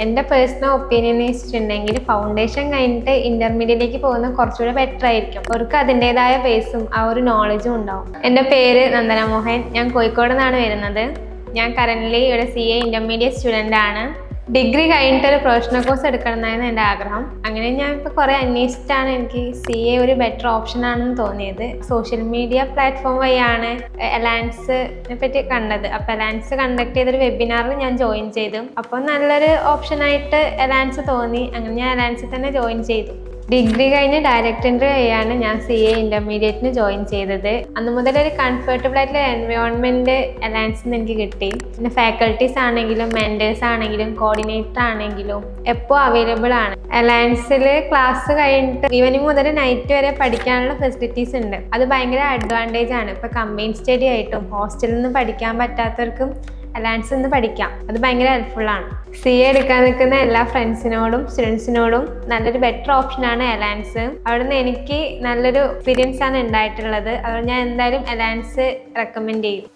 എൻ്റെ personal opinion വെച്ചിട്ടുണ്ടെങ്കിൽ foundation കഴിഞ്ഞിട്ട് ഇന്റർമീഡിയറ്റിലേക്ക് പോകുന്നത് കുറച്ചുകൂടെ ബെറ്റർ ആയിരിക്കും. അവർക്ക് അതിൻ്റെതായ ബേസും ആ ഒരു നോളജും ഉണ്ടാവും. എൻ്റെ പേര് നന്ദന മോഹൻ. ഞാൻ കോഴിക്കോട് നിന്നാണ് വരുന്നത്. ഞാൻ കറൻ്റ്ലി ഇവിടെ CA ഇന്റർമീഡിയറ്റ് സ്റ്റുഡൻ്റ് ആണ്. ഡിഗ്രി കഴിഞ്ഞിട്ട് ഒരു പ്രൊഫഷണൽ കോഴ്സ് എടുക്കണം എന്നായിരുന്നു എൻ്റെ ആഗ്രഹം. അങ്ങനെ ഞാൻ ഇപ്പോൾ കുറേ അന്വേഷിച്ചിട്ടാണ് എനിക്ക് CA ഒരു ബെറ്റർ ഓപ്ഷൻ ആണെന്ന് തോന്നിയത്. സോഷ്യൽ മീഡിയ പ്ലാറ്റ്ഫോം വഴിയാണ് അലയൻസിനെ പറ്റി കണ്ടത്. അപ്പോൾ അലയൻസ് കണ്ടക്ട് ചെയ്തൊരു വെബിനാറിൽ ഞാൻ ജോയിൻ ചെയ്തു. അപ്പോൾ നല്ലൊരു ഓപ്ഷനായിട്ട് അലയൻസ് തോന്നി. അങ്ങനെ ഞാൻ അലയൻസിൽ തന്നെ ജോയിൻ ചെയ്തു. ഡിഗ്രി കഴിഞ്ഞ് ഡയറക്റ്റ് എൻട്രി വഴിയാണ് ഞാൻ CA ഇന്റർമീഡിയറ്റിന് ജോയിൻ ചെയ്തത്. അന്ന് മുതൽ ഒരു കംഫർട്ടബിൾ ആയിട്ടുള്ള എൻവയോൺമെന്റ് അലയൻസിൽ നിന്ന് എനിക്ക് കിട്ടി. പിന്നെ ഫാക്കൽറ്റീസ് ആണെങ്കിലും മെന്റേഴ്സ് ആണെങ്കിലും കോർഡിനേറ്റർ ആണെങ്കിലും എപ്പോൾ അവൈലബിൾ ആണ്. അലയൻസിൽ ക്ലാസ് കഴിഞ്ഞിട്ട് ഈവനിങ് മുതൽ നൈറ്റ് വരെ പഠിക്കാനുള്ള ഫെസിലിറ്റീസ് ഉണ്ട്. അത് ഭയങ്കര അഡ്വാൻറ്റേജ് ആണ്. ഇപ്പോൾ കമ്പൈൻ സ്റ്റഡി ആയിട്ടും ഹോസ്റ്റലിൽ നിന്ന് പഠിക്കാൻ പറ്റാത്തവർക്കും അലയൻസ് നിന്ന് പഠിക്കാം. അത് ഭയങ്കര ഹെൽപ്ഫുൾ ആണ്. CA എടുക്കാൻ നിൽക്കുന്ന എല്ലാ ഫ്രണ്ട്സിനോടും സ്റ്റുഡൻസിനോടും നല്ലൊരു ബെറ്റർ ഓപ്ഷനാണ് അലയൻസ്. അവിടെ നിന്ന് എനിക്ക് നല്ലൊരു എക്സ്പീരിയൻസ് ആണ് ഉണ്ടായിട്ടുള്ളത്. അതുകൊണ്ട് ഞാൻ എന്തായാലും അലയൻസ് റെക്കമെൻഡ് ചെയ്യും.